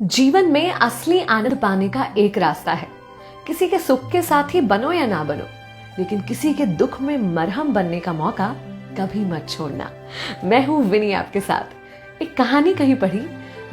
जीवन में असली आनंद पाने का एक रास्ता है। किसी के सुख के साथ ही बनो या ना बनो, लेकिन किसी के दुख में मरहम बनने का मौका कभी मत छोड़ना। मैं हूं विनी आपके साथ। एक कहानी कहीं पढ़ी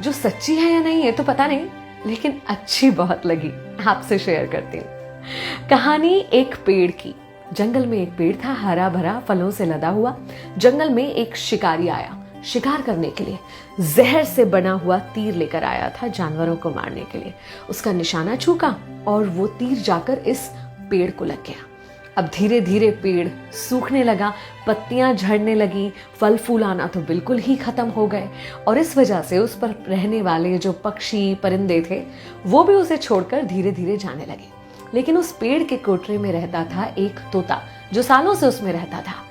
जो सच्ची है या नहीं ये तो पता नहीं, लेकिन अच्छी बहुत लगी, आपसे शेयर करती हूँ। कहानी एक पेड़ की। जंगल में एक पेड़ था, हरा भरा, फलों से लदा हुआ। जंगल में एक शिकारी आया शिकार करने के लिए। जहर से बना हुआ तीर लेकर आया था जानवरों को मारने के लिए। उसका निशाना चूका और वो तीर जाकर इस पेड़ को लग गया। अब धीरे धीरे पेड़ सूखने लगा, पत्तियां झड़ने लगी, फल फूल आना तो बिल्कुल ही खत्म हो गए। और इस वजह से उस पर रहने वाले जो पक्षी परिंदे थे वो भी उसे छोड़कर धीरे धीरे जाने लगे। लेकिन उस पेड़ के कोठरे में रहता था एक तोता जो सालों से उसमें रहता था।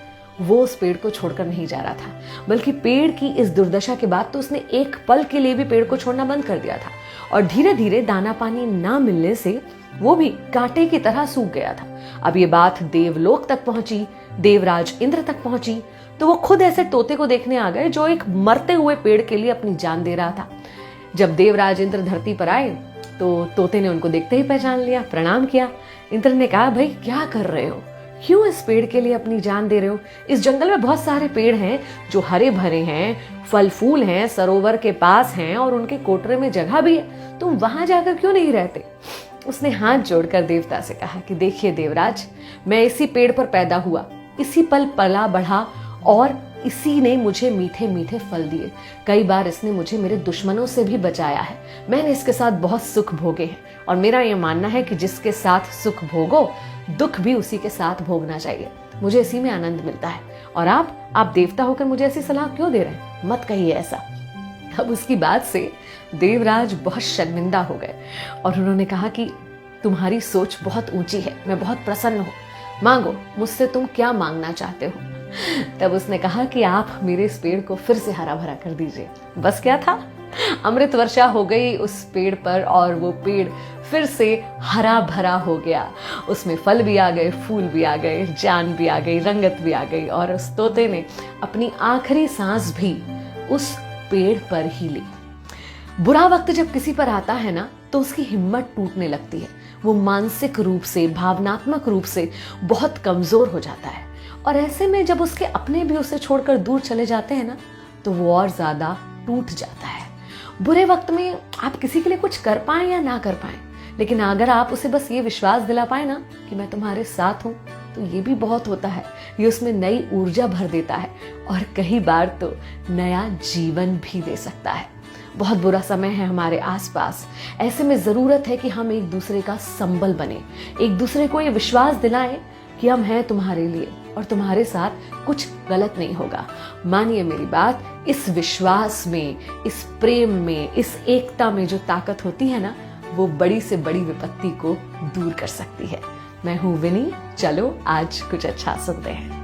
वो उस पेड़ को छोड़कर नहीं जा रहा था, बल्कि पेड़ की इस दुर्दशा के बाद तो उसने एक पल के लिए भी पेड़ को छोड़ना बंद कर दिया था। और धीरे धीरे दाना पानी ना मिलने से वो भी कांटे की तरह सूख गया था। अब ये बात देवलोक तक पहुंची, देवराज इंद्र तक पहुंची, तो वो खुद ऐसे तोते को देखने आ गए जो एक मरते हुए पेड़ के लिए अपनी जान दे रहा था। जब देवराज इंद्र धरती पर आए तो तोते ने उनको देखते ही पहचान लिया, प्रणाम किया। इंद्र ने कहा, भाई क्या कर रहे हो, क्यों इस पेड़ के लिए अपनी जान दे रहे हो? इस जंगल में बहुत सारे पेड़ हैं जो हरे भरे हैं, फल फूल हैं, सरोवर के पास हैं और उनके कोठरे में जगह भी है, तुम वहां जाकर क्यों नहीं रहते? उसने हाथ जोड़कर देवता से कहा कि देखिए देवराज, मैं इसी पेड़ पर पैदा हुआ, इसी पल पला बढ़ा और इसी ने मुझे मीठे मीठे फल दिए। कई बार इसने मुझे मेरे दुश्मनों से भी बचाया है। मैंने इसके साथ बहुत सुख भोगे हैं और मेरा यह मानना है कि जिसके साथ सुख भोगो, दुख भी उसी के साथ भोगना चाहिए। मुझे इसी में आनंद मिलता है। और आप देवता होकर मुझे ऐसी सलाह क्यों दे रहे हैं? मत कहिए ऐसा। अब उसकी बात से देवराज बहुत शर्मिंदा हो गए और उन्होंने कहा कि तुम्हारी सोच बहुत ऊंची है, मैं बहुत प्रसन्न हूं, मांगो, मुझसे तुम क्या मांगना चाहते हो? तब उसने कहा कि आप मेरे इस पेड़ को फिर से हरा भरा कर दीजिए। बस क्या था, अमृत वर्षा हो गई उस पेड़ पर और वो पेड़ फिर से हरा भरा हो गया। उसमें फल भी आ गए, फूल भी आ गए, जान भी आ गई, रंगत भी आ गई और उस तोते ने अपनी आखिरी सांस भी उस पेड़ पर ही ली। बुरा वक्त जब किसी पर आता है ना, तो उसकी हिम्मत टूटने लगती है। वो मानसिक रूप से, भावनात्मक रूप से बहुत कमजोर हो जाता है। और ऐसे में जब उसके अपने भी उसे छोड़कर दूर चले जाते हैं ना, तो वो और ज्यादा टूट जाता है। बुरे वक्त में आप किसी के लिए कुछ कर पाएं या ना कर पाएं, लेकिन अगर आप उसे बस ये विश्वास दिला पाए ना कि मैं तुम्हारे साथ हूं, तो ये भी बहुत होता है। ये उसमें नई ऊर्जा भर देता है और कई बार तो नया जीवन भी दे सकता है। बहुत बुरा समय है हमारे आसपास, ऐसे में जरूरत है कि हम एक दूसरे का संबल बने, एक दूसरे को ये विश्वास दिलाएं कि हम हैं तुम्हारे लिए और तुम्हारे साथ कुछ गलत नहीं होगा। मानिए मेरी बात, इस विश्वास में, इस प्रेम में, इस एकता में जो ताकत होती है ना, वो बड़ी से बड़ी विपत्ति को दूर कर सकती है। मैं हूं विनी, चलो आज कुछ अच्छा सुनते हैं।